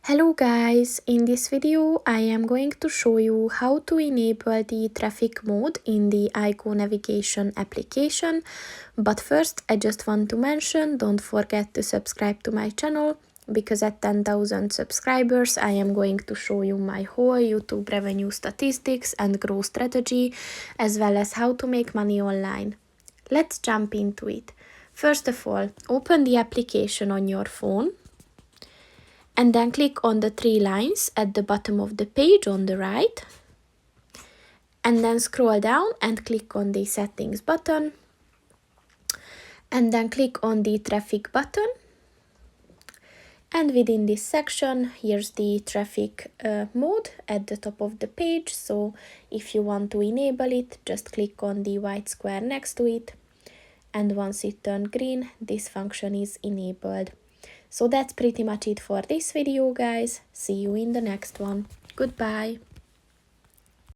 Hello guys, in this video I am going to show you how to enable the traffic mode in the IGO Navigation application. But first I just want to mention, don't forget to subscribe to my channel, because at 10,000 subscribers I am going to show you my whole YouTube revenue statistics and growth strategy, as well as how to make money online. Let's jump into it. First of all, open the application on your phone. And then click on the three lines at the bottom of the page on the right. And then scroll down and click on the settings button. And then click on the traffic button. And within this section, here's the traffic mode at the top of the page. So if you want to enable it, just click on the white square next to it. And once it turns green, this function is enabled. So that's pretty much it for this video, guys. See you in the next one. Goodbye.